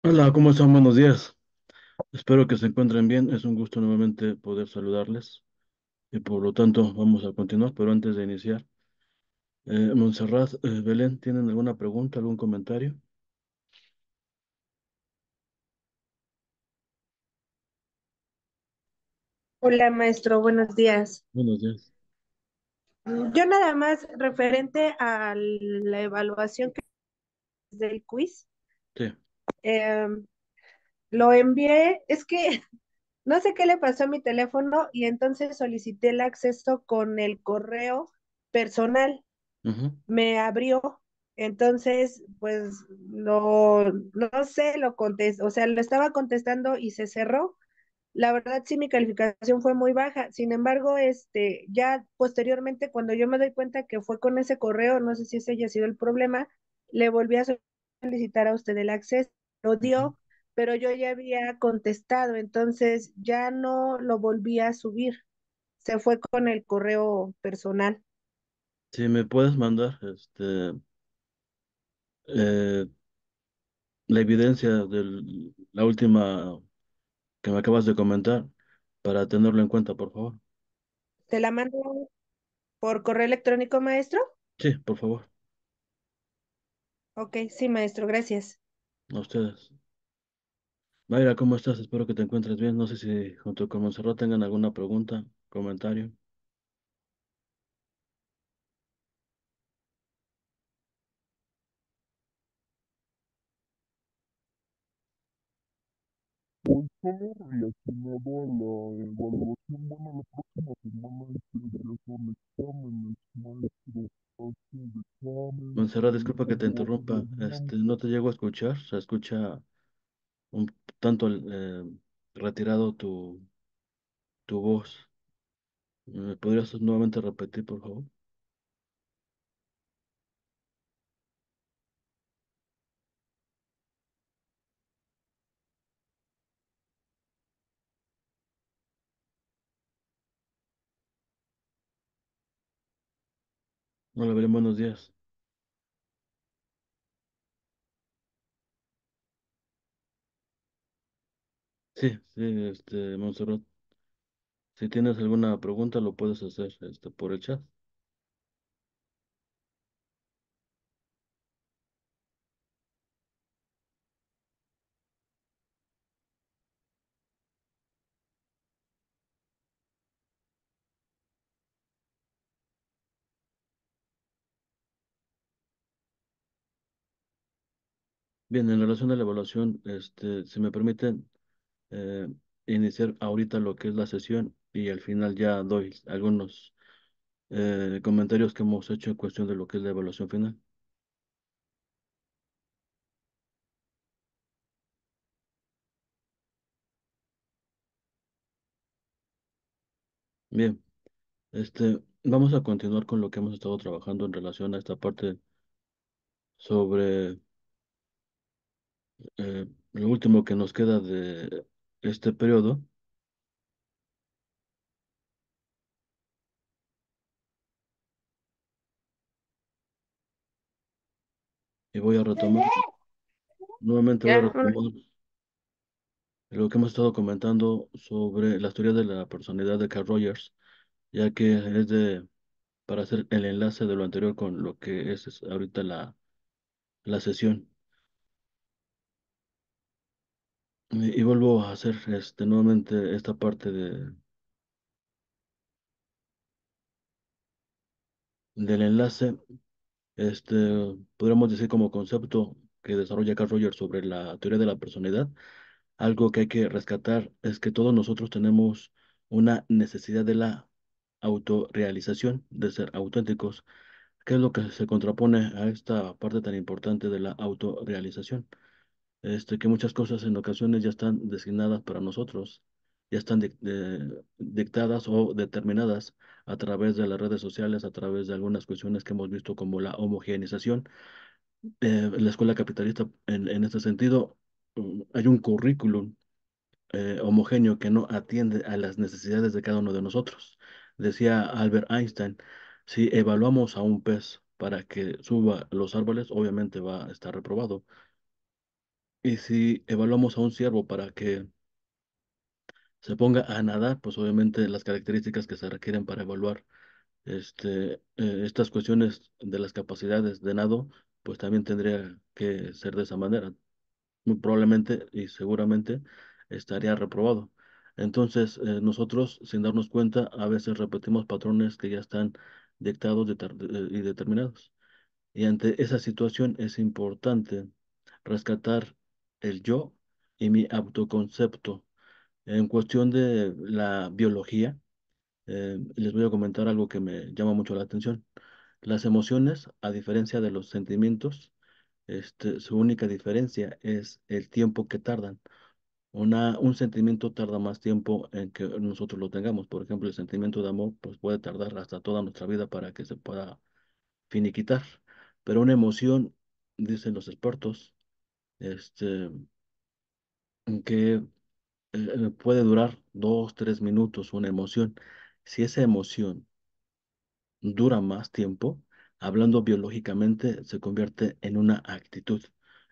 Hola, ¿cómo están? Buenos días. Espero que se encuentren bien. Es un gusto nuevamente poder saludarles y por lo tanto vamos a continuar, pero antes de iniciar, Montserrat, Belén, ¿tienen alguna pregunta, algún comentario? Hola, maestro, buenos días. Buenos días. Yo nada más referente a la evaluación que es del quiz, Sí. eh, lo envié, es que no sé qué le pasó a mi teléfono y entonces solicité el acceso con el correo personal. Ujú. Me abrió, entonces pues no sé, lo contesté, o sea, lo estaba contestando y se cerró. La verdad, sí, mi calificación fue muy baja. Sin embargo, ya posteriormente, cuando yo me doy cuenta que fue con ese correo, no sé si ese haya sido el problema, le volví a solicitar a usted el acceso, lo Ujú. dio, pero yo ya había contestado, entonces ya no lo volví a subir. Se fue con el correo personal. Si me puedes mandar eh, la evidencia de la última que me acabas de comentar para tenerlo en cuenta, por favor. ¿Te la mando por correo electrónico, maestro? Sí, por favor, Ok, sí, maestro, gracias. a ustedes. Mayra, ¿cómo estás? Espero que te encuentres bien. No sé si junto con Montserrat tengan alguna pregunta, comentario. Pues solo relacionado a la evaluación, bueno, la próxima semana ya son exámenes, maestro, hacen el examen, Montserrat, disculpa que te luego interrumpa. terminan. No te llego a escuchar. Se escucha un tanto retirado tu voz. ¿Me podrías nuevamente repetir, por favor? Hola, Belén, buenos días. Sí, sí, Montserrat. Si tienes alguna pregunta, lo puedes hacer, por el chat. Bien, en relación a la evaluación, si me permiten, eh, iniciar ahorita lo que es la sesión y al final ya doy algunos comentarios que hemos hecho en cuestión de lo que es la evaluación final. Bien, vamos a continuar con lo que hemos estado trabajando en relación a esta parte sobre lo último que nos queda de este periodo y voy a retomar, nuevamente voy a Ya, retomar lo que hemos estado comentando sobre las teorías de la personalidad de Carl Rogers, ya que para hacer el enlace de lo anterior con lo que es ahorita la sesión. Y vuelvo a hacer nuevamente esta parte del enlace. Este, podríamos decir como concepto que desarrolla Carl Rogers sobre la teoría de la personalidad. Algo que hay que rescatar es que todos nosotros tenemos una necesidad de la autorrealización, de ser auténticos. ¿Qué es lo que se contrapone a esta parte tan importante de la autorrealización? Que muchas cosas en ocasiones ya están designadas para nosotros, ya están dictadas o determinadas a través de las redes sociales, a través de algunas cuestiones que hemos visto como la homogeneización. La escuela capitalista, en este sentido, hay un currículum homogéneo que no atiende a las necesidades de cada uno de nosotros. Decía Albert Einstein, si evaluamos a un pez para que suba los árboles, obviamente va a estar reprobado. Y si evaluamos a un ciervo para que se ponga a nadar, pues obviamente las características que se requieren para evaluar estas cuestiones de las capacidades de nado, pues también tendría que ser de esa manera. Muy probablemente y seguramente estaría reprobado. Entonces, nosotros, sin darnos cuenta, a veces repetimos patrones que ya están dictados y determinados. Y ante esa situación es importante rescatar el yo y mi autoconcepto. En cuestión de la biología, les voy a comentar algo que me llama mucho la atención. Las emociones, a diferencia de los sentimientos, su única diferencia es el tiempo que tardan. Un sentimiento tarda más tiempo en que nosotros lo tengamos. Por ejemplo, el sentimiento de amor pues, puede tardar hasta toda nuestra vida para que se pueda finiquitar. Pero una emoción, dicen los expertos, este, que puede durar 2, 3 minutos una emoción. Si esa emoción dura más tiempo, hablando biológicamente, se convierte en una actitud.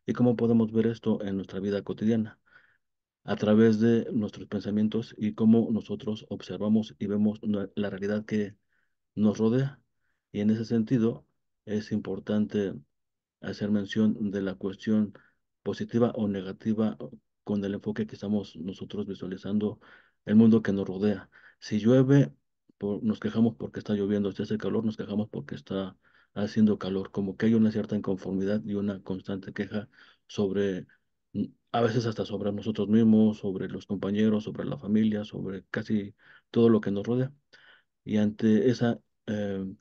¿Y cómo podemos ver esto en nuestra vida cotidiana? A través de nuestros pensamientos y cómo nosotros observamos y vemos la realidad que nos rodea. Y en ese sentido, es importante hacer mención de la cuestión positiva o negativa con el enfoque que estamos nosotros visualizando el mundo que nos rodea. Si llueve, nos quejamos porque está lloviendo. Si hace calor, nos quejamos porque está haciendo calor. Como que hay una cierta inconformidad y una constante queja sobre, a veces hasta sobre nosotros mismos, sobre los compañeros, sobre la familia, sobre casi todo lo que nos rodea. Y ante esa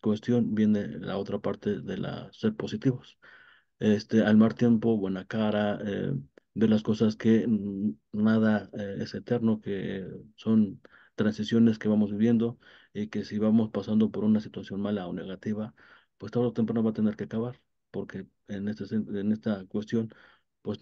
cuestión viene la otra parte de la ser positivos. Al mar tiempo, buena cara, ver las cosas que nada es eterno, que son transiciones que vamos viviendo y que si vamos pasando por una situación mala o negativa, pues tarde o temprano va a tener que acabar, porque en esta cuestión, pues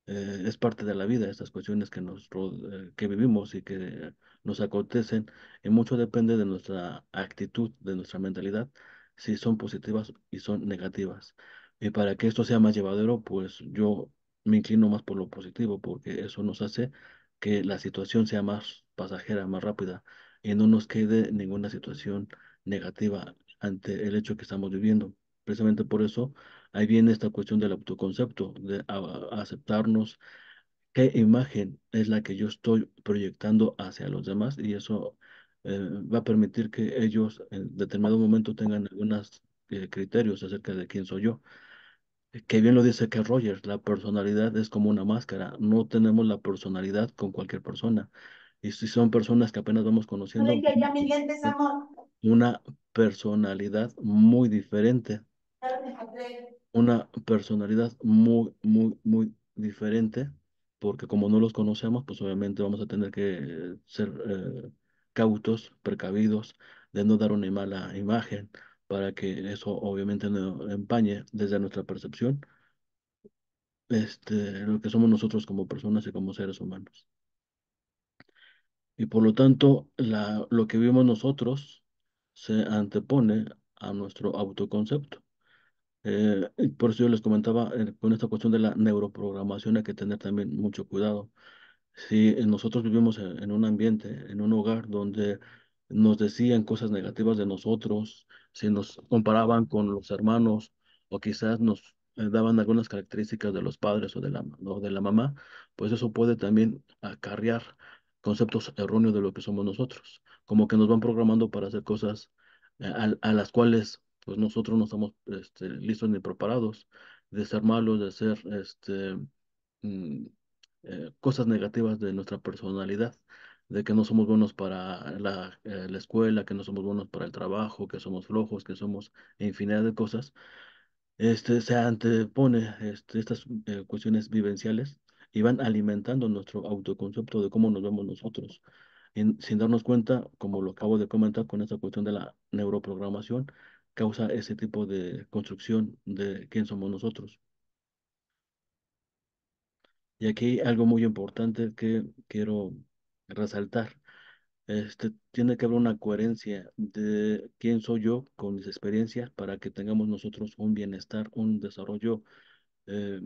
es parte de la vida, estas cuestiones que vivimos y que nos acontecen, y mucho depende de nuestra actitud, de nuestra mentalidad, si son positivas y son negativas. Y para que esto sea más llevadero, pues yo me inclino más por lo positivo, porque eso nos hace que la situación sea más pasajera, más rápida, y no nos quede ninguna situación negativa ante el hecho que estamos viviendo. Precisamente por eso ahí viene esta cuestión del autoconcepto, de aceptarnos, qué imagen es la que yo estoy proyectando hacia los demás y eso va a permitir que ellos en determinado momento tengan algunos criterios acerca de quién soy yo. Que bien lo dice que Rogers, la personalidad es como una máscara, no tenemos la personalidad con cualquier persona. Y si son personas que apenas vamos conociendo, Ya mis lentes, amor. una personalidad muy diferente, una personalidad muy, muy, muy diferente, porque como no los conocemos, pues obviamente vamos a tener que ser cautos, precavidos, de no dar una mala imagen, para que eso obviamente no empañe desde nuestra percepción, lo que somos nosotros como personas y como seres humanos. Y por lo tanto, lo que vimos nosotros se antepone a nuestro autoconcepto. Y por eso yo les comentaba, con esta cuestión de la neuroprogramación hay que tener también mucho cuidado. Si nosotros vivimos en un ambiente, en un hogar donde nos decían cosas negativas de nosotros, si nos comparaban con los hermanos o quizás nos daban algunas características de los padres o de la mamá, pues eso puede también acarrear conceptos erróneos de lo que somos nosotros, como que nos van programando para hacer cosas a las cuales pues nosotros no estamos listos ni preparados, de ser malos, de ser mm, cosas negativas de nuestra personalidad, de que no somos buenos para la escuela, que no somos buenos para el trabajo, que somos flojos, que somos infinidad de cosas. Se antepone estas cuestiones vivenciales y van alimentando nuestro autoconcepto de cómo nos vemos nosotros. Sin darnos cuenta, como lo acabo de comentar con esta cuestión de la neuroprogramación, causa ese tipo de construcción de quién somos nosotros. Y aquí algo muy importante que quiero resaltar. Tiene que haber una coherencia de quién soy yo con mis experiencias para que tengamos nosotros un bienestar, un desarrollo eh,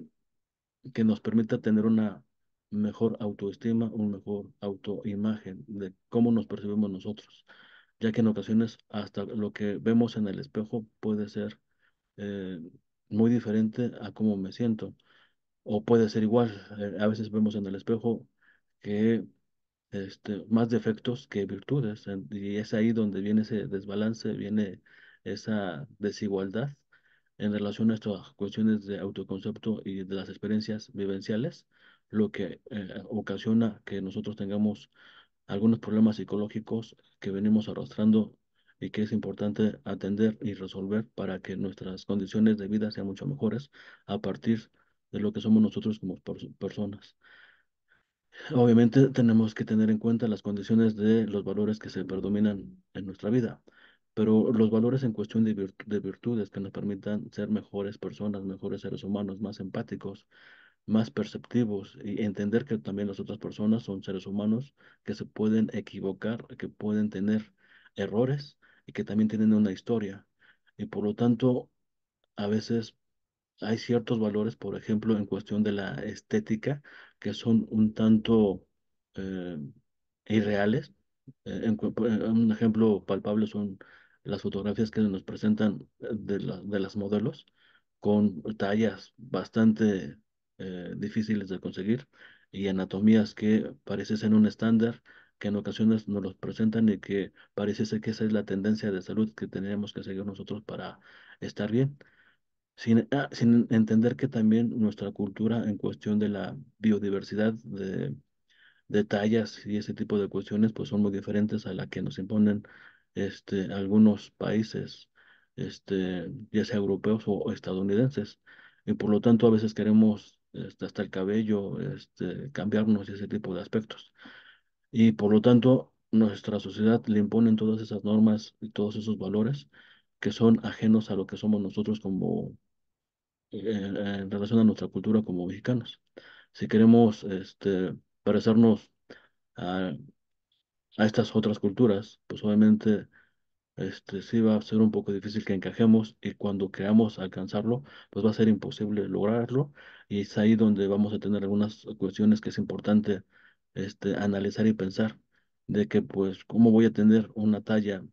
que nos permita tener una mejor autoestima, una mejor autoimagen de cómo nos percibimos nosotros, ya que en ocasiones hasta lo que vemos en el espejo puede ser eh, muy diferente a cómo me siento, o puede ser igual. A veces vemos en el espejo que más defectos que virtudes, y es ahí donde viene ese desbalance, viene esa desigualdad en relación a estas cuestiones de autoconcepto y de las experiencias vivenciales, lo que ocasiona que nosotros tengamos algunos problemas psicológicos que venimos arrastrando y que es importante atender y resolver para que nuestras condiciones de vida sean mucho mejores a partir de lo que somos nosotros como personas. Obviamente tenemos que tener en cuenta las condiciones de los valores que se predominan en nuestra vida, pero los valores en cuestión de, de virtudes que nos permitan ser mejores personas, mejores seres humanos, más empáticos, más perceptivos y entender que también las otras personas son seres humanos que se pueden equivocar, que pueden tener errores y que también tienen una historia. Y por lo tanto, a veces hay ciertos valores, por ejemplo, en cuestión de la estética, que son un tanto eh, irreales. Un ejemplo palpable son las fotografías que nos presentan de las modelos, con tallas bastante difíciles de conseguir y anatomías que parecen ser un estándar, que en ocasiones nos los presentan y que parece ser que esa es la tendencia de salud que tenemos que seguir nosotros para estar bien sin entender que también nuestra cultura en cuestión de la biodiversidad de tallas y ese tipo de cuestiones pues son muy diferentes a la que nos imponen algunos países, ya sea europeos o estadounidenses. Y por lo tanto a veces queremos hasta el cabello, cambiarnos ese tipo de aspectos. Y por lo tanto nuestra sociedad le imponen todas esas normas y todos esos valores que son ajenos a lo que somos nosotros como en relación a nuestra cultura como mexicanos. Si queremos parecernos a, a estas otras culturas, pues obviamente sí va a ser un poco difícil que encajemos y cuando queramos alcanzarlo, pues va a ser imposible lograrlo y es ahí donde vamos a tener algunas cuestiones que es importante analizar y pensar de que pues cómo voy a tener una talla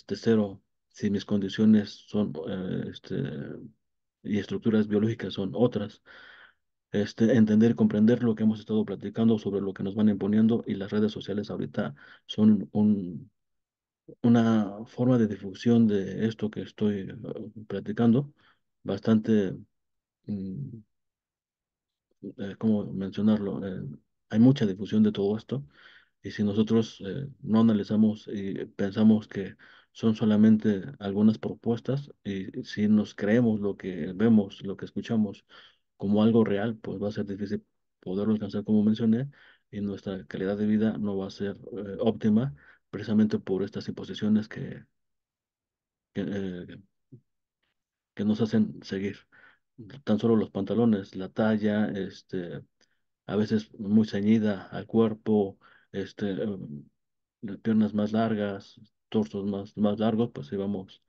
cero si mis condiciones son y estructuras biológicas son otras. Entender y comprender lo que hemos estado platicando sobre lo que nos van imponiendo y las redes sociales ahorita son una forma de difusión de esto que estoy platicando bastante, mm, ¿cómo mencionarlo? Hay mucha difusión de todo esto y si nosotros no analizamos y pensamos que son solamente algunas propuestas y si nos creemos lo que vemos, lo que escuchamos como algo real, pues va a ser difícil poderlo alcanzar como mencioné y nuestra calidad de vida no va a ser óptima precisamente por estas imposiciones que, eh, que nos hacen seguir. Tan solo los pantalones, la talla, a veces muy ceñida al cuerpo, las piernas más largas, torsos más largos, pues sí vamos,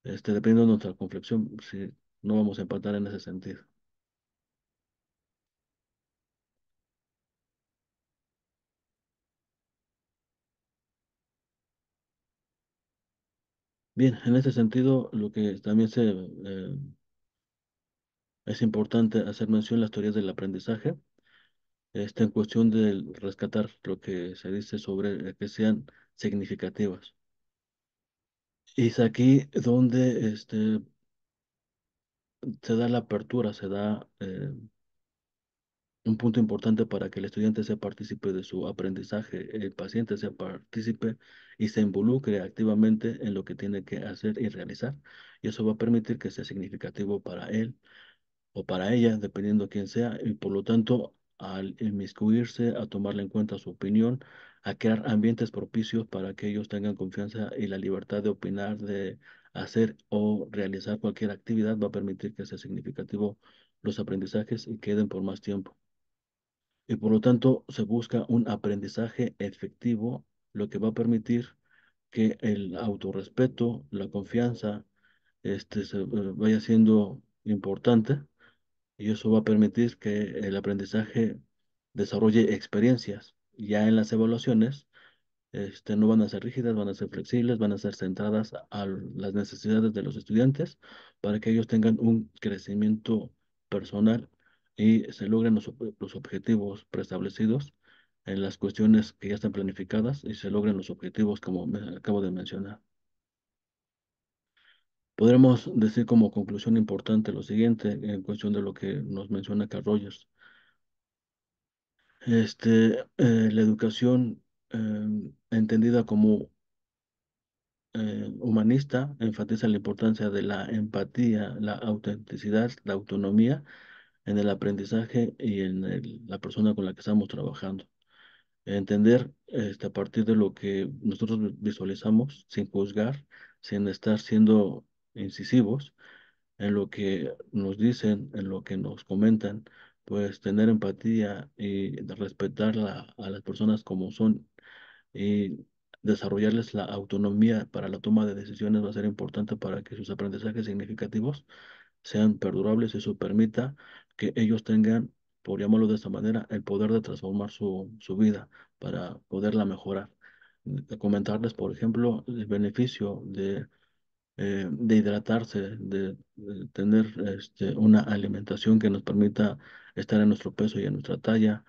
dependiendo de nuestra complexión, sí, no vamos a empatar en ese sentido. Bien, en ese sentido, lo que también es importante hacer mención las teorías del aprendizaje, en cuestión de rescatar lo que se dice sobre que sean significativas. Y es aquí donde se da la apertura, se da un punto importante para que el estudiante sea partícipe de su aprendizaje, el paciente sea partícipe y se involucre activamente en lo que tiene que hacer y realizar. Y eso va a permitir que sea significativo para él o para ella, dependiendo quién sea, y por lo tanto, al inmiscuirse, a tomarle en cuenta su opinión, a crear ambientes propicios para que ellos tengan confianza y la libertad de opinar, de hacer o realizar cualquier actividad, va a permitir que sea significativo los aprendizajes y queden por más tiempo. Y por lo tanto, se busca un aprendizaje efectivo, lo que va a permitir que el autorrespeto, la confianza, vaya siendo importante y eso va a permitir que el aprendizaje desarrolle experiencias. Ya en las evaluaciones, no van a ser rígidas, van a ser flexibles, van a ser centradas a las necesidades de los estudiantes para que ellos tengan un crecimiento personal y se logren los objetivos preestablecidos en las cuestiones que ya están planificadas y se logren los objetivos como me acabo de mencionar. Podremos decir como conclusión importante lo siguiente en cuestión de lo que nos menciona Carl Rogers. La educación entendida como humanista enfatiza la importancia de la empatía, la autenticidad, la autonomía en el aprendizaje y en la persona con la que estamos trabajando. Entender a partir de lo que nosotros visualizamos, sin juzgar, sin estar siendo incisivos en lo que nos dicen, en lo que nos comentan, pues tener empatía y respetar a las personas como son y desarrollarles la autonomía para la toma de decisiones va a ser importante para que sus aprendizajes significativos sean perdurables y eso permita que ellos tengan, por llamarlo de esta manera, el poder de transformar su vida para poderla mejorar. Comentarles, por ejemplo, el beneficio de hidratarse, de tener una alimentación que nos permita estar en nuestro peso y en nuestra talla.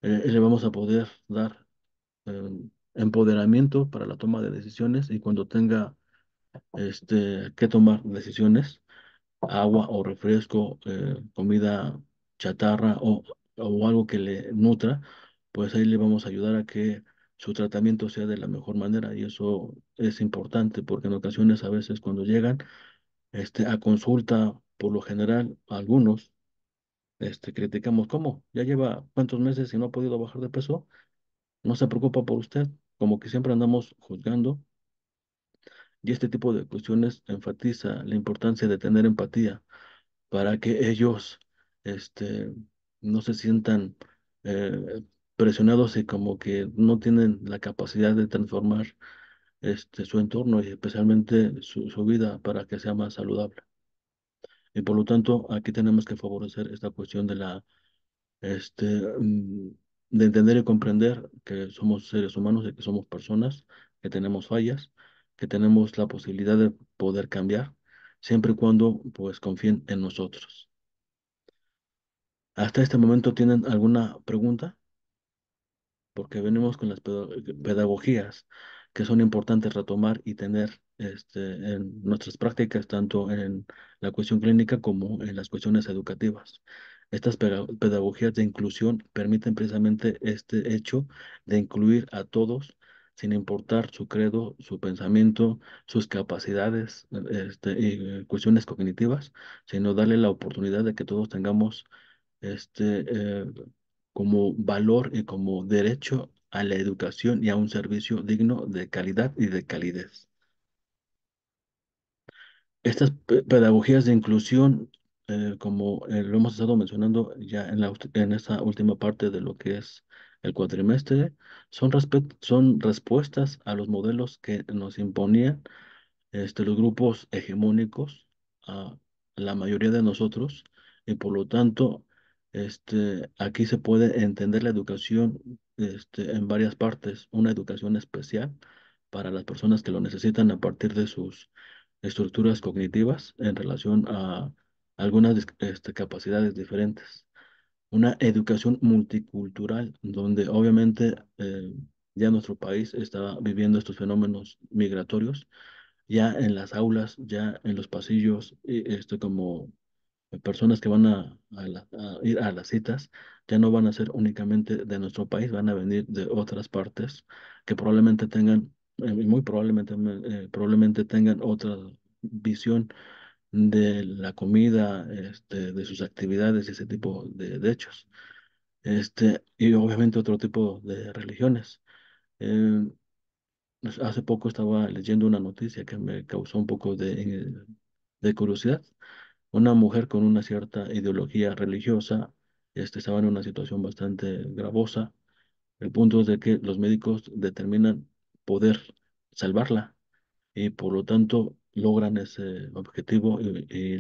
Le vamos a poder dar empoderamiento para la toma de decisiones y cuando tenga que tomar decisiones, agua o refresco, comida chatarra o algo que le nutra, pues ahí le vamos a ayudar a que su tratamiento sea de la mejor manera y eso es importante porque en ocasiones a veces cuando llegan a consulta, por lo general, algunos criticamos, ¿cómo? ¿Ya lleva cuántos meses y no ha podido bajar de peso? No se preocupa por usted, como que siempre andamos juzgando y este tipo de cuestiones enfatiza la importancia de tener empatía para que ellos este, no se sientan eh, presionados y como que no tienen la capacidad de transformar su entorno y especialmente su vida para que sea más saludable. Y por lo tanto, aquí tenemos que favorecer esta cuestión de este, mm, de entender y comprender que somos seres humanos y que somos personas, que tenemos fallas, que tenemos la posibilidad de poder cambiar, siempre y cuando pues confíen en nosotros. ¿Hasta este momento tienen alguna pregunta? Porque venimos con las pedagogías que son importantes retomar y tener en nuestras prácticas, tanto en la cuestión clínica como en las cuestiones educativas. Estas pedagogías de inclusión permiten precisamente este hecho de incluir a todos sin importar su credo, su pensamiento, sus capacidades y cuestiones cognitivas, sino darle la oportunidad de que todos tengamos este, eh, como valor y como derecho a la educación y a un servicio digno de calidad y de calidez. Estas pedagogías de inclusión, como lo hemos estado mencionando ya en esta última parte de lo que es el cuatrimestre, son respuestas a los modelos que nos imponían los grupos hegemónicos a la mayoría de nosotros y por lo tanto aquí se puede entender la educación en varias partes, una educación especial para las personas que lo necesitan a partir de sus estructuras cognitivas en relación a algunas capacidades diferentes. Una educación multicultural donde obviamente ya nuestro país está viviendo estos fenómenos migratorios ya en las aulas, ya en los pasillos, como personas que van a ir a las citas, ya no van a ser únicamente de nuestro país, van a venir de otras partes que probablemente tengan, muy probablemente, probablemente tengan otra visión de la comida, de sus actividades y ese tipo de hechos. Y obviamente otro tipo de religiones. Eh, Hace poco estaba leyendo una noticia que me causó un poco de curiosidad. Una mujer con una cierta ideología religiosa, estaba en una situación bastante gravosa. El punto es de que los médicos determinan poder salvarla y por lo tanto logran ese objetivo y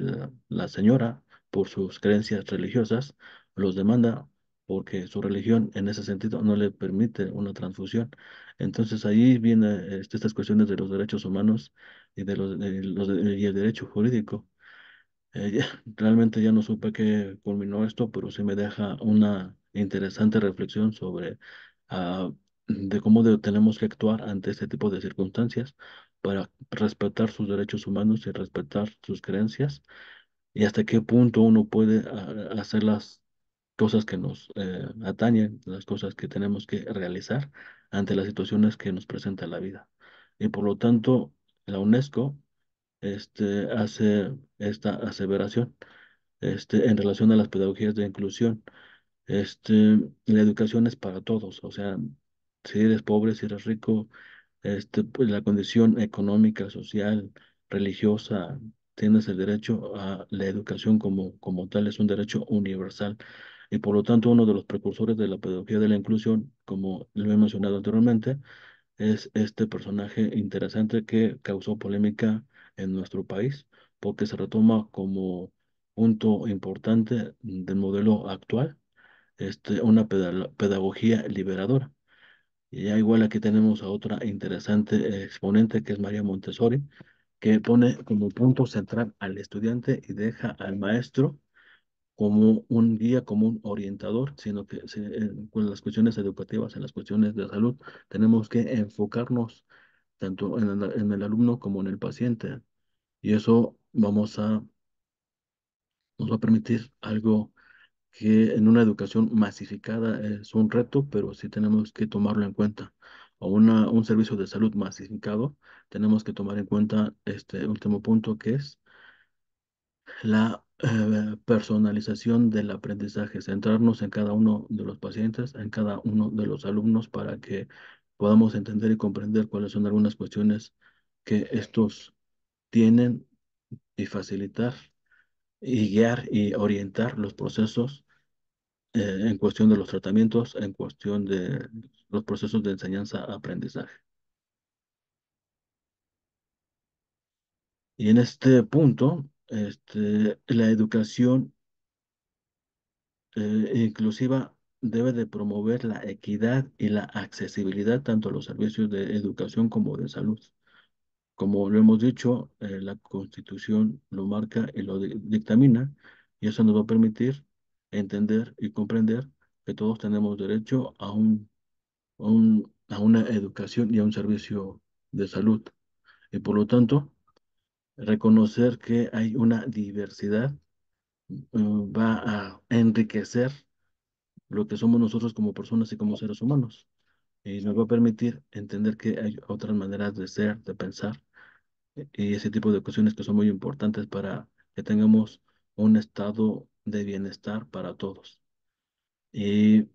la señora por sus creencias religiosas, los demanda porque su religión en ese sentido no le permite una transfusión. Entonces ahí vienen estas cuestiones de los derechos humanos y y el derecho jurídico. Realmente ya no supe qué culminó esto, pero sí me deja una interesante reflexión sobre ah, de cómo tenemos que actuar ante este tipo de circunstancias para respetar sus derechos humanos y respetar sus creencias y hasta qué punto uno puede hacer las cosas que nos atañen, las cosas que tenemos que realizar ante las situaciones que nos presenta la vida. Y por lo tanto, la UNESCO hace esta aseveración en relación a las pedagogías de inclusión. La educación es para todos, o sea, si eres pobre, si eres rico, pues la condición económica, social, religiosa, tienes el derecho a la educación como tal, es un derecho universal. Y por lo tanto, uno de los precursores de la pedagogía de la inclusión, como lo he mencionado anteriormente, es este personaje interesante que causó polémica en nuestro país, porque se retoma como punto importante del modelo actual, una pedagogía liberadora. Y ya igual aquí tenemos a otra interesante exponente que es María Montessori, que pone como punto central al estudiante y deja al maestro como un guía, como un orientador, sino que con las cuestiones educativas, en las cuestiones de salud, tenemos que enfocarnos tanto en el alumno como en el paciente. Y eso nos va a permitir algo que en una educación masificada es un reto, pero sí tenemos que tomarlo en cuenta. O un servicio de salud masificado, tenemos que tomar en cuenta este último punto que es la personalización del aprendizaje, centrarnos en cada uno de los pacientes, en cada uno de los alumnos para que podamos entender y comprender cuáles son algunas cuestiones que estos tienen y facilitar y guiar y orientar los procesos en cuestión de los tratamientos, en cuestión de los procesos de enseñanza-aprendizaje. Y en este punto, la educación inclusiva debe de promover la equidad y la accesibilidad tanto a los servicios de educación como de salud. Como lo hemos dicho, la Constitución lo marca y lo dictamina, y eso nos va a permitir entender y comprender que todos tenemos derecho a una educación y a un servicio de salud. Y por lo tanto, reconocer que hay una diversidad va a enriquecer lo que somos nosotros como personas y como seres humanos. Y nos va a permitir entender que hay otras maneras de ser, de pensar, y ese tipo de cuestiones que son muy importantes para que tengamos un estado de bienestar para todos. Y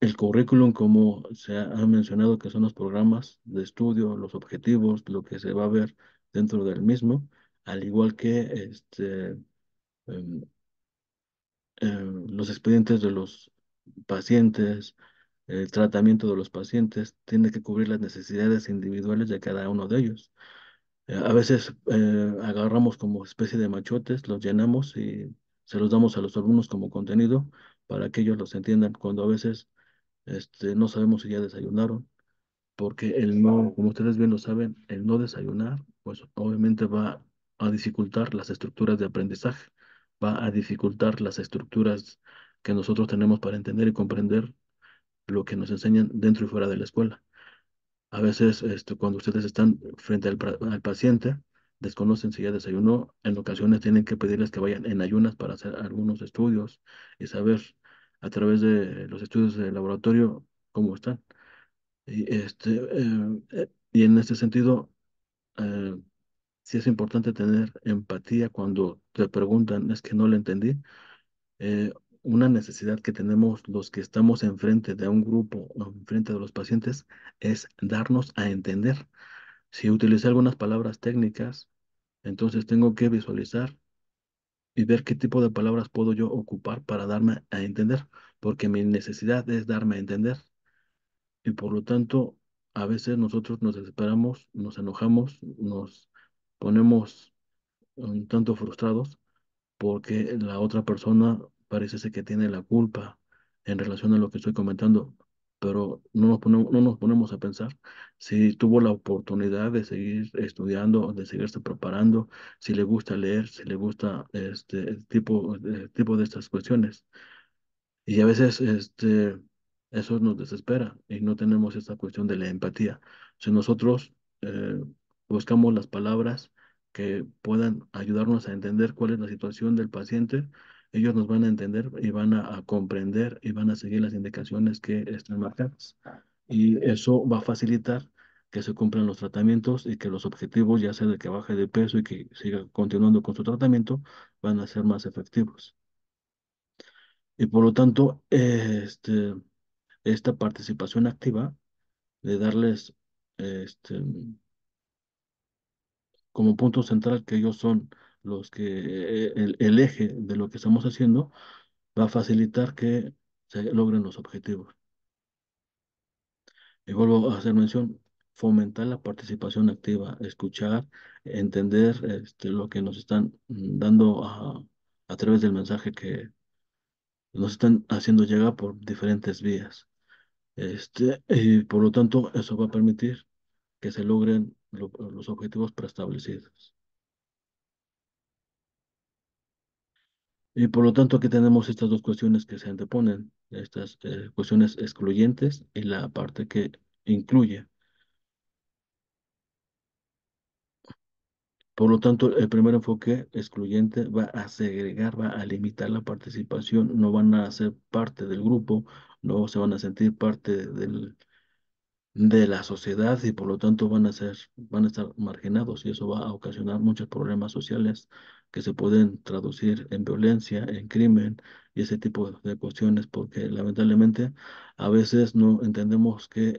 el currículum, como se ha mencionado, que son los programas de estudio, los objetivos, lo que se va a ver dentro del mismo, al igual que em, los expedientes de los pacientes, el tratamiento de los pacientes, tiene que cubrir las necesidades individuales de cada uno de ellos. A veces agarramos como especie de machotes, los llenamos y se los damos a los alumnos como contenido para que ellos los entiendan, cuando a veces no sabemos si ya desayunaron, porque el no, como ustedes bien lo saben, el no desayunar, pues obviamente va a dificultar las estructuras de aprendizaje, va a dificultar las estructuras que nosotros tenemos para entender y comprender lo que nos enseñan dentro y fuera de la escuela. A veces, cuando ustedes están frente al paciente, desconocen si ya desayunó, en ocasiones tienen que pedirles que vayan en ayunas para hacer algunos estudios y saber a través de los estudios de laboratorio cómo están. Y en este sentido, eh, sí es importante tener empatía cuando te preguntan, es que no le entendí. Eh, una necesidad que tenemos los que estamos enfrente de un grupo o enfrente de los pacientes es darnos a entender. Si utilicé algunas palabras técnicas, entonces tengo que visualizar y ver qué tipo de palabras puedo yo ocupar para darme a entender, porque mi necesidad es darme a entender. Y por lo tanto, a veces nosotros nos desesperamos, nos enojamos, nos ponemos un tanto frustrados porque la otra persona parece ser que tiene la culpa en relación a lo que estoy comentando, pero no nos ponemos a pensar si tuvo la oportunidad de seguir estudiando, de seguirse preparando, si le gusta leer, si le gusta tipo de estas cuestiones. Y a veces eso nos desespera y no tenemos esta cuestión de la empatía. Si nosotros eh, buscamos las palabras que puedan ayudarnos a entender cuál es la situación del paciente, ellos nos van a entender y van a comprender y van a seguir las indicaciones que están marcadas. Y eso va a facilitar que se cumplan los tratamientos y que los objetivos, ya sea de que baje de peso y que siga continuando con su tratamiento, van a ser más efectivos. Y por lo tanto, esta participación activa de darles este, como punto central que ellos son los que el eje de lo que estamos haciendo va a facilitar que se logren los objetivos. Y vuelvo a hacer mención, fomentar la participación activa, escuchar, entender lo que nos están dando a través del mensaje que nos están haciendo llegar por diferentes vías. Y por lo tanto, eso va a permitir que se logren los objetivos preestablecidos. Y por lo tanto, aquí tenemos estas dos cuestiones que se anteponen, estas cuestiones excluyentes y la parte que incluye. Por lo tanto, el primer enfoque excluyente va a segregar, va a limitar la participación, no van a ser parte del grupo, no se van a sentir parte de la sociedad y por lo tanto van a estar marginados y eso va a ocasionar muchos problemas sociales que se pueden traducir en violencia, en crimen y ese tipo de cuestiones, porque lamentablemente a veces no entendemos que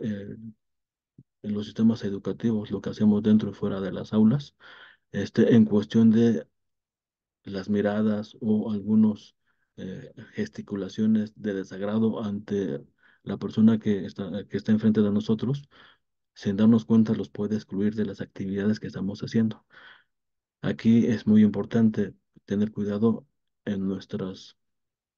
en los sistemas educativos, lo que hacemos dentro y fuera de las aulas, en cuestión de las miradas o algunos gesticulaciones de desagrado ante la persona que está enfrente de nosotros, sin darnos cuenta los puede excluir de las actividades que estamos haciendo. Aquí es muy importante tener cuidado en nuestros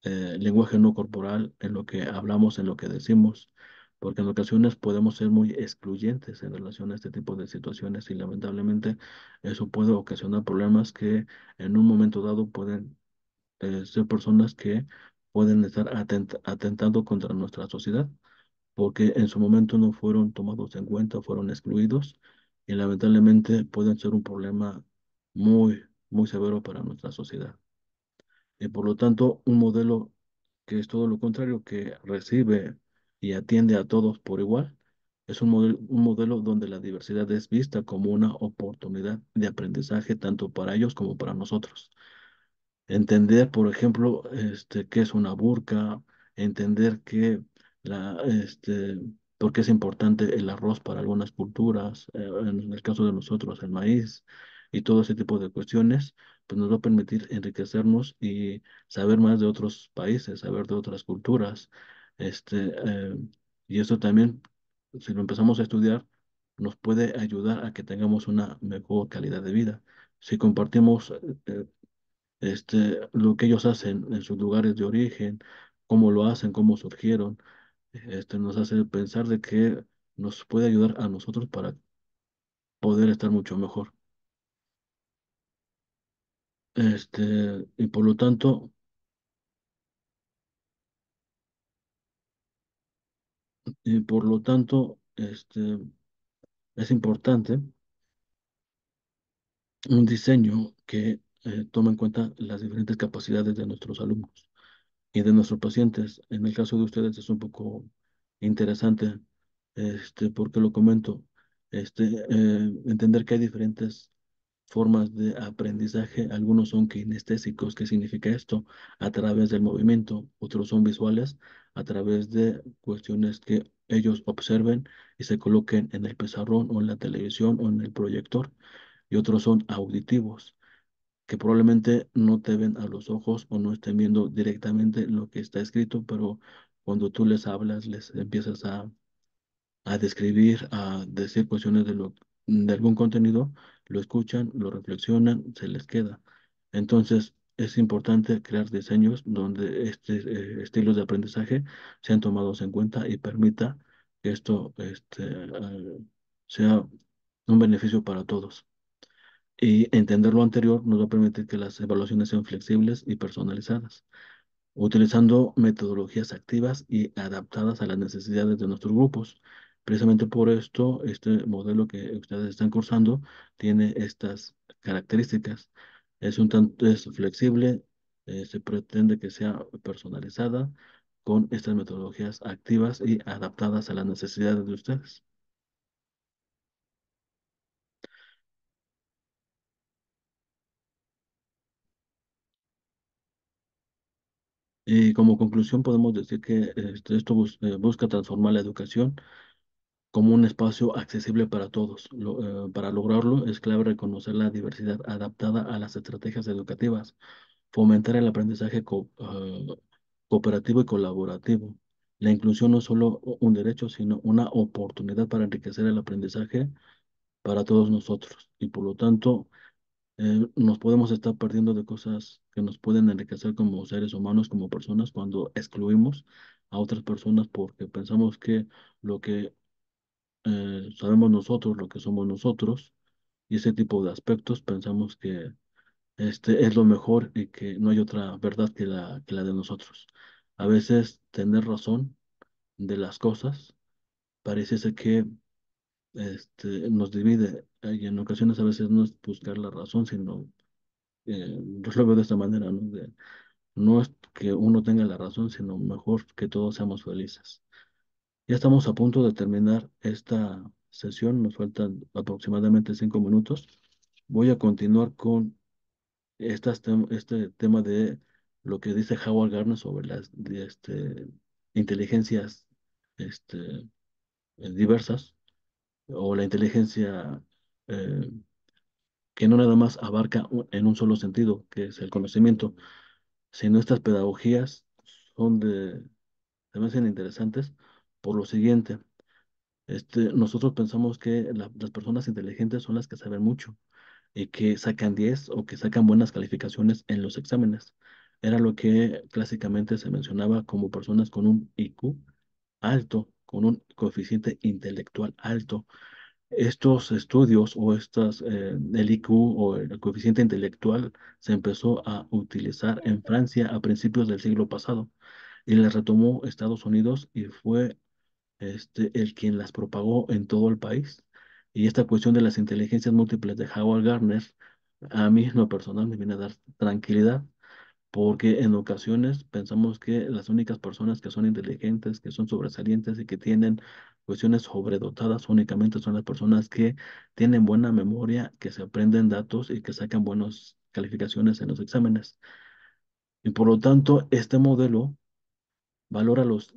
lenguaje no corporal, en lo que hablamos, en lo que decimos, porque en ocasiones podemos ser muy excluyentes en relación a este tipo de situaciones y lamentablemente eso puede ocasionar problemas que en un momento dado pueden ser personas que pueden estar atentando contra nuestra sociedad porque en su momento no fueron tomados en cuenta, fueron excluidos y lamentablemente pueden ser un problema muy severo para nuestra sociedad. Y por lo tanto, un modelo que es todo lo contrario, que recibe y atiende a todos por igual, es un modelo donde la diversidad es vista como una oportunidad de aprendizaje tanto para ellos como para nosotros. Entender, por ejemplo, qué es una burka, entender por qué es importante el arroz para algunas culturas, en el caso de nosotros, el maíz y todo ese tipo de cuestiones, pues nos va a permitir enriquecernos y saber más de otros países, saber de otras culturas. Este, eh, y eso también, si lo empezamos a estudiar, nos puede ayudar a que tengamos una mejor calidad de vida. Si compartimos lo que ellos hacen en sus lugares de origen, cómo lo hacen, cómo surgieron, nos hace pensar de que nos puede ayudar a nosotros para poder estar mucho mejor. Y por lo tanto, y por lo tanto, es importante un diseño que tome en cuenta las diferentes capacidades de nuestros alumnos y de nuestros pacientes. En el caso de ustedes es un poco interesante, porque lo comento, entender que hay diferentes formas de aprendizaje. Algunos son kinestésicos, ¿qué significa esto? A través del movimiento. Otros son visuales, a través de cuestiones que ellos observen y se coloquen en el pizarrón o en la televisión o en el proyector. Y otros son auditivos que probablemente no te ven a los ojos o no estén viendo directamente lo que está escrito, pero cuando tú les hablas, les empiezas a describir, a decir cuestiones de algún contenido, lo escuchan, lo reflexionan, se les queda. Entonces, es importante crear diseños donde estilos de aprendizaje sean tomados en cuenta y permita que esto sea un beneficio para todos. Y entender lo anterior nos va a permitir que las evaluaciones sean flexibles y personalizadas, utilizando metodologías activas y adaptadas a las necesidades de nuestros grupos. Precisamente por esto, este modelo que ustedes están cursando tiene estas características. Es un tanto es flexible, se pretende que sea personalizada con estas metodologías activas y adaptadas a las necesidades de ustedes. Y como conclusión podemos decir que esto busca transformar la educación como un espacio accesible para todos. Para lograrlo es clave reconocer la diversidad adaptada a las estrategias educativas, fomentar el aprendizaje cooperativo y colaborativo. La inclusión no es solo un derecho, sino una oportunidad para enriquecer el aprendizaje para todos nosotros. Y por lo tanto, nos podemos estar perdiendo de cosas que nos pueden enriquecer como seres humanos, como personas, cuando excluimos a otras personas porque pensamos que lo que sabemos nosotros, lo que somos nosotros, y ese tipo de aspectos pensamos que es lo mejor y que no hay otra verdad que la de nosotros. A veces tener razón de las cosas parece que nos divide, y en ocasiones a veces no es buscar la razón, sino yo lo veo de esta manera, ¿no? No es que uno tenga la razón, sino mejor que todos seamos felices. Ya estamos a punto de terminar esta sesión, nos faltan aproximadamente 5 minutos. Voy a continuar con este tema de lo que dice Howard Gardner sobre las inteligencias este, diversas o la inteligencia eh, que no nada más abarca en un solo sentido, que es el conocimiento, sino estas pedagogías son se me hacen interesantes por lo siguiente. Nosotros pensamos que las personas inteligentes son las que saben mucho y que sacan 10 o que sacan buenas calificaciones en los exámenes. Era lo que clásicamente se mencionaba como personas con un IQ alto, con un coeficiente intelectual alto. Estos estudios o el IQ o el coeficiente intelectual se empezó a utilizar en Francia a principios del siglo pasado y le retomó Estados Unidos y fue el quien las propagó en todo el país. Y esta cuestión de las inteligencias múltiples de Howard Gardner, a mí en lo personal me viene a dar tranquilidad, porque en ocasiones pensamos que las únicas personas que son inteligentes, que son sobresalientes y que tienen cuestiones sobredotadas únicamente son las personas que tienen buena memoria, que se aprenden datos y que sacan buenas calificaciones en los exámenes. Y por lo tanto, este modelo valora los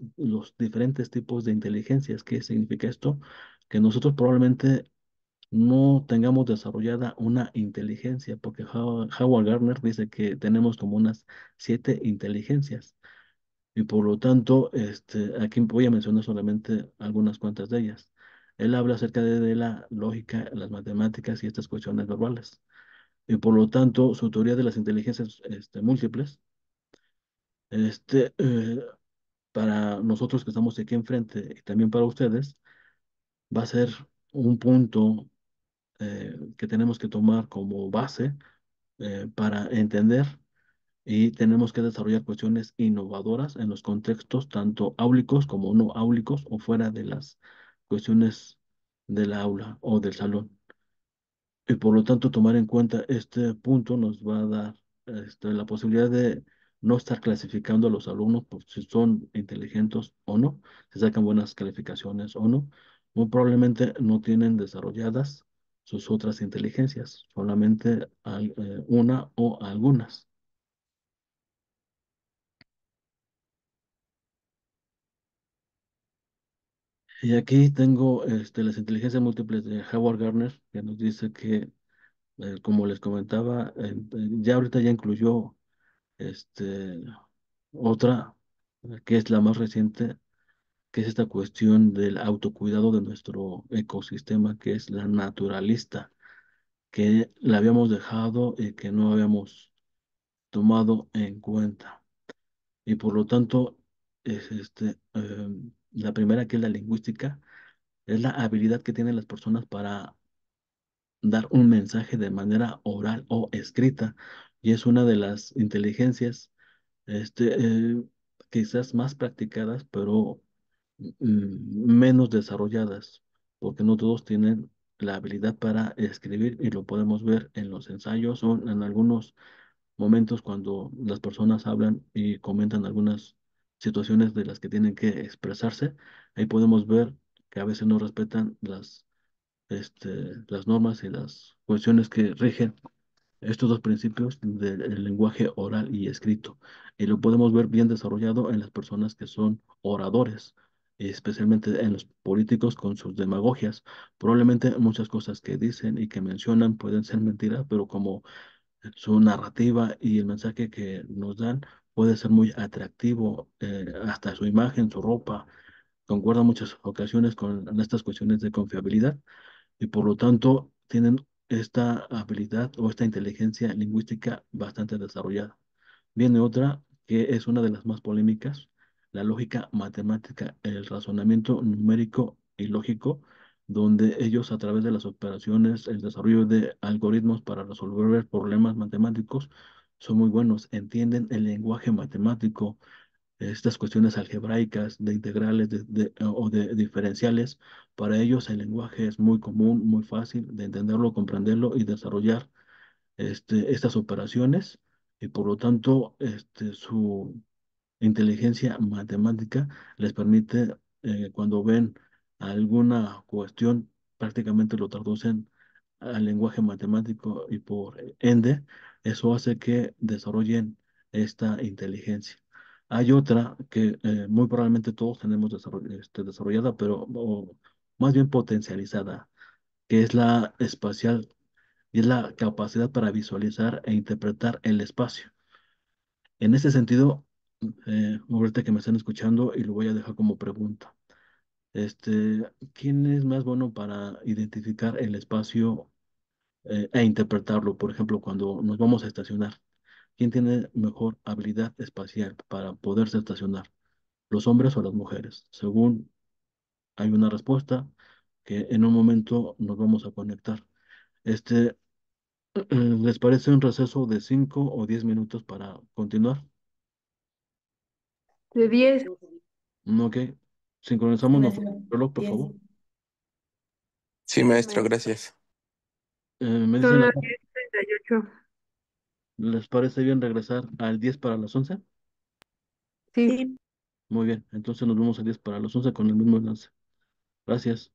diferentes tipos de inteligencias. ¿Qué significa esto? Que nosotros probablemente no tengamos desarrollada una inteligencia, porque Howard Gardner dice que tenemos como unas 7 inteligencias. Y por lo tanto, aquí voy a mencionar solamente algunas cuantas de ellas. Él habla acerca de la lógica, las matemáticas y estas cuestiones verbales. Y por lo tanto, su teoría de las inteligencias múltiples, este, eh, para nosotros que estamos aquí enfrente y también para ustedes, va a ser un punto que tenemos que tomar como base para entender y tenemos que desarrollar cuestiones innovadoras en los contextos tanto áulicos como no áulicos o fuera de las cuestiones del aula o del salón. Y por lo tanto, tomar en cuenta este punto nos va a dar la posibilidad de no estar clasificando a los alumnos por si son inteligentes o no, si sacan buenas calificaciones o no. Muy probablemente no tienen desarrolladas sus otras inteligencias, solamente una o algunas. Y aquí tengo las inteligencias múltiples de Howard Gardner, que nos dice que, como les comentaba, ya ahorita ya incluyó este, otra, que es la más reciente, que es esta cuestión del autocuidado de nuestro ecosistema, que es la naturalista, que la habíamos dejado y que no habíamos tomado en cuenta. Y por lo tanto, es la primera, que es la lingüística, es la habilidad que tienen las personas para dar un mensaje de manera oral o escrita. Y es una de las inteligencias, este, eh, quizás más practicadas, pero menos desarrolladas, porque no todos tienen la habilidad para escribir, y lo podemos ver en los ensayos o en algunos momentos cuando las personas hablan y comentan algunas situaciones de las que tienen que expresarse. Ahí podemos ver que a veces no respetan las normas y las cuestiones que rigen estos dos principios del lenguaje oral y escrito. Y lo podemos ver bien desarrollado en las personas que son oradores, especialmente en los políticos con sus demagogias. Probablemente muchas cosas que dicen y que mencionan pueden ser mentiras, pero como su narrativa y el mensaje que nos dan puede ser muy atractivo, hasta su imagen, su ropa, concuerda en muchas ocasiones con estas cuestiones de confiabilidad, y por lo tanto tienen esta habilidad o esta inteligencia lingüística bastante desarrollada. Viene otra que es una de las más polémicas: la lógica matemática, el razonamiento numérico y lógico, donde ellos, a través de las operaciones, el desarrollo de algoritmos para resolver problemas matemáticos, son muy buenos, entienden el lenguaje matemático, estas cuestiones algebraicas, de integrales o de diferenciales. Para ellos el lenguaje es muy común, muy fácil de entenderlo, comprenderlo y desarrollar estas operaciones, y por lo tanto su inteligencia matemática les permite, cuando ven alguna cuestión, prácticamente lo traducen al lenguaje matemático, y por ende eso hace que desarrollen esta inteligencia. Hay otra que muy probablemente todos tenemos desarrollada, pero más bien potencializada, que es la espacial, y es la capacidad para visualizar e interpretar el espacio. En ese sentido, ahorita que me están escuchando, y lo voy a dejar como pregunta, ¿quién es más bueno para identificar el espacio, e interpretarlo? Por ejemplo, cuando nos vamos a estacionar, ¿quién tiene mejor habilidad espacial para poderse estacionar? ¿Los hombres o las mujeres? Según hay una respuesta que en un momento nos vamos a conectar. Este, ¿Les parece un receso de 5 o 10 minutos para continuar? De 10. Ok. Sincronizamos nuestro reloj, por favor. Sí, maestro, gracias. Me Son dicen, las 10:38. ¿les parece bien regresar al 10 para las 11? Sí. Muy bien, entonces nos vemos al 10 para las 11 con el mismo enlace. Gracias.